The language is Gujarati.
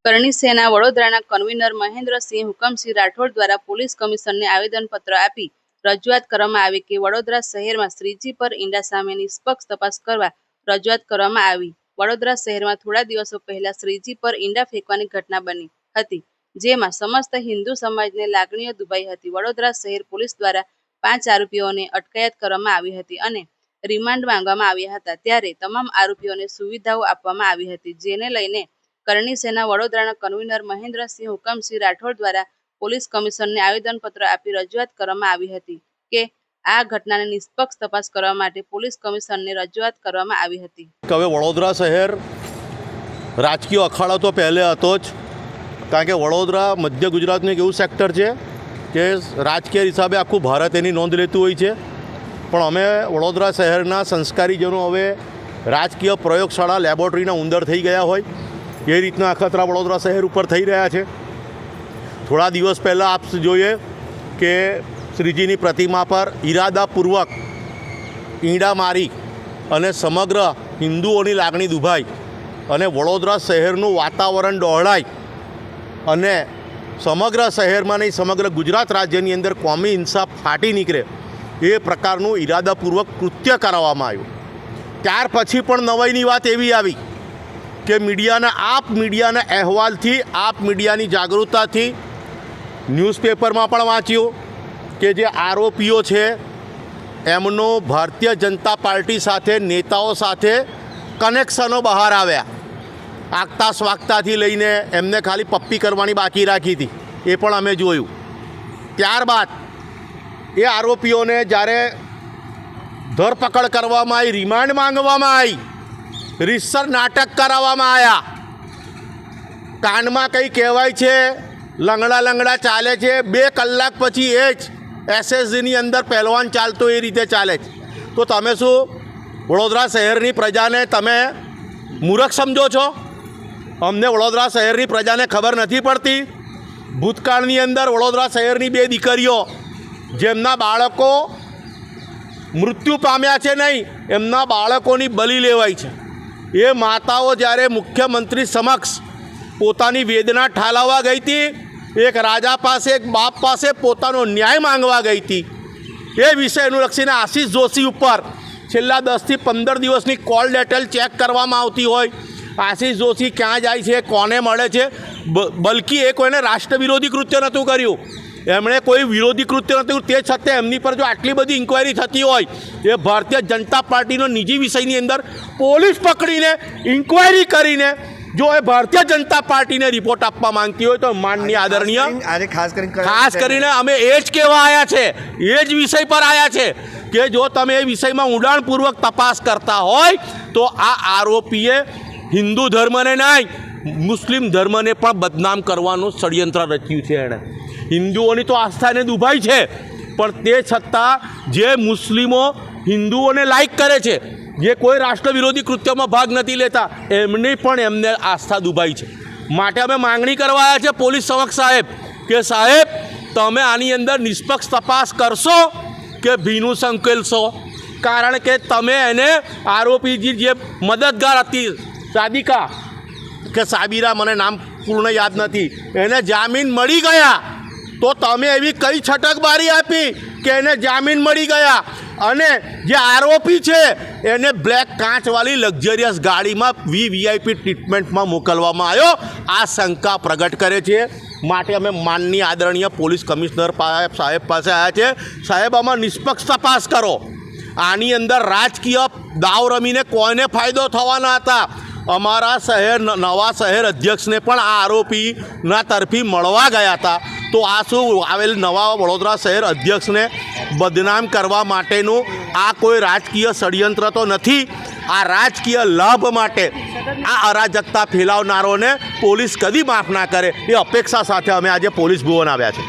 કરણી સેના વડોદરાના કન્વીનર મહેન્દ્રસિંહ હુકમસિંહ રાઠોડ દ્વારા પોલીસ કમિશનરને આવેદનપત્ર આપી રજૂઆત કરવામાં આવી કે વડોદરા શહેરમાં શ્રીજી પર ઈંડા સામે નિષ્પક્ષ તપાસ કરવા રજૂઆત કરવામાં આવી। વડોદરા શહેરમાં થોડા દિવસો પહેલા શ્રીજી પર ઈંડા ફેંકવાની ઘટના બની હતી, જેમાં સમસ્ત હિન્દુ સમાજને લાગણીઓ દુભાઈ હતી। વડોદરા શહેર પોલીસ દ્વારા 5 આરોપીઓને અટકાયત કરવામાં આવી હતી અને રિમાન્ડ માંગવામાં આવ્યા હતા, ત્યારે તમામ આરોપીઓને સુવિધાઓ આપવામાં આવી હતી, જેને લઈને કરણી સેના વડોદરાના કન્વીનર મહેન્દ્રસિંહ હુકમસિંહ રાઠોડ દ્વારા પોલીસ કમિશનરને આવેદનપત્ર આપી રજૂઆત કરવામાં આવી હતી કે આ ઘટનાની નિષ્પક્ષ તપાસ કરવા માટે પોલીસ કમિશનરને રજૂઆત કરવામાં આવી હતી। હવે વડોદરા શહેર રાજકીય અખાડો તો પહેલે હતો જ, કારણ કે વડોદરા મધ્ય ગુજરાતનું એક એવું સેક્ટર છે કે રાજકીય હિસાબે આખું ભારત એની નોંધ લેતું હોય છે, પણ અમે વડોદરા શહેરના સંસ્કારીજનો હવે રાજકીય પ્રયોગશાળા લેબોરેટરીના ઉંદર થઈ ગયા હોય એ રીતના અખતરા વડોદરા શહેર ઉપર થઈ રહ્યા છે। થોડા દિવસ પહેલાં આપ જોઈએ કે શ્રીજીની પ્રતિમા પર ઈરાદાપૂર્વક ઈંડા મારી અને સમગ્ર હિન્દુઓની લાગણી દુભાઈ અને વડોદરા શહેરનું વાતાવરણ ડહોળાય અને સમગ્ર શહેરમાં નહીં સમગ્ર ગુજરાત રાજ્યની અંદર કોમી હિંસા ફાટી નીકળે એ પ્રકારનું ઈરાદાપૂર્વક કૃત્ય કરાવવામાં આવ્યું। ત્યાર પછી પણ નવાઈની વાત એવી આવી કે મીડિયાના અહેવાલથી મીડિયાની જાગૃતતાથી ન્યૂઝપેપરમાં પણ વાંચ્યું કે જે આરોપીઓ છે એમનો ભારતીય જનતા પાર્ટી સાથે નેતાઓ સાથે કનેક્શનો બહાર આવ્યા। આગતા સ્વાગતાથી લઈને એમને ખાલી પપ્પી કરવાની બાકી રાખી હતી એ પણ અમે જોયું। ત્યારબાદ એ આરોપીઓને જ્યારે ધરપકડ કરવામાં આવી, રિમાન્ડ માંગવામાં આવી, રીતસર નાટક કરાવવામાં આવ્યા, કાનમાં કંઈ કહેવાય છે, લંગડા ચાલે છે, 2 કલાક પછી એ જ એસએસજીની અંદર પહેલવાન ચાલતો એ રીતે ચાલે છે। તો તમે શું વડોદરા શહેરની પ્રજાને તમે મૂર્ખ સમજો છો? અમને વડોદરા શહેરની પ્રજાને ખબર નથી પડતી? ભૂતકાળની અંદર વડોદરા શહેરની 2 દીકરીઓ જેમના બાળકો મૃત્યુ પામ્યા છે નહીં, એમના બાળકોની બલી લેવાઈ છે। એ માતાઓ જ્યારે મુખ્યમંત્રી સમક્ષ પોતાની વેદના ઠાલવવા ગઈ હતી, એક રાજા પાસે, એક બાપ પાસે પોતાનો ન્યાય માંગવા ગઈ હતી, એ વિષયનું લક્ષીને આશીષ જોશી ઉપર છેલ્લા 10 થી 15 દિવસની કોલ ડિટેલ ચેક કરવામાં આવતી હોય, આશીષ જોશી ક્યાં જાય છે, કોને મળે છે, બલકી એ કોઈને રાષ્ટ્ર વિરોધી કૃત્ય નહોતું કર્યું, એમણે કોઈ વિરોધી કૃત્ય નહોતું, તે છતાં એમની પર જો આટલી બધી ઇન્ક્વાયરી થતી હોય, એ ભારતીય જનતા પાર્ટીનો નિજી વિષયની અંદર પોલીસ પકડીને ઇન્ક્વાયરી કરીને જો એ ભારતીય જનતા પાર્ટીને રિપોર્ટ આપવા માંગતી હોય તો માનનીય આદરણીય આજે ખાસ કરીને અમે એ જ કહેવા આવ્યા છે, એ જ વિષય પર આવ્યા છે કે જો તમે એ વિષયમાં ઊંડાણપૂર્વક તપાસ કરતા હોય તો આ આરોપીએ હિન્દુ ધર્મને નહીં મુસ્લિમ ધર્મને પણ બદનામ કરવાનું ષડયંત્ર રચ્યું છે। એણે હિન્દુઓની તો આસ્થાને દુભાઈ છે, પણ તે છતાં જે મુસ્લિમો હિન્દુઓને લાઈક કરે છે, જે કોઈ રાષ્ટ્ર વિરોધી કૃત્યમાં ભાગ નથી લેતા, એમની પણ એમને આસ્થા દુભાઈ છે। માટે અમે માંગણી કરવા આવ્યા છે પોલીસ સમક્ષ સાહેબ કે સાહેબ તમે આની અંદર નિષ્પક્ષ તપાસ કરશો કે ભીનું સંકેલશો? કારણ કે તમે એને આરોપીજી જે મદદગાર હતી સાદિકા કે સાબિરા, મને નામ પૂર્ણ યાદ નથી, એને જામીન મળી ગયા તો તમે એવી કઈ છટકબારી આપી કે એને જામીન મળી ગયા અને જે આરોપી છે એને બ્લેક કાચવાળી લક્ઝરિયસ ગાડીમાં વીઆઈપી ટ્રીટમેન્ટમાં મોકલવામાં આવ્યો? આ શંકા પ્રગટ કરે છે। માટે અમે માનનીય આદરણીય પોલીસ કમિશનર સાહેબ પાસે આવ્યા છે, સાહેબ આમાં નિષ્પક્ષ તપાસ કરો। આની અંદર રાજકીય દાવ રમીને કોઈને ફાયદો થવાના હતા? અમારા નવા શહેર અધ્યક્ષને પણ આ આરોપીના તરફી મળવા ગયા હતા, તો આ શું આવેલ નવા વડોદરા શહેર અધ્યક્ષને બદનામ કરવા માટેનું આ કોઈ રાજકીય ષડયંત્ર તો નથી। આ રાજકીય લાભ માટે આ અરાજકતા ફેલાવનારોને પોલીસ કદી માફ ના કરે એ અપેક્ષા સાથે અમે આજે પોલીસ ભવન આવ્યા છે।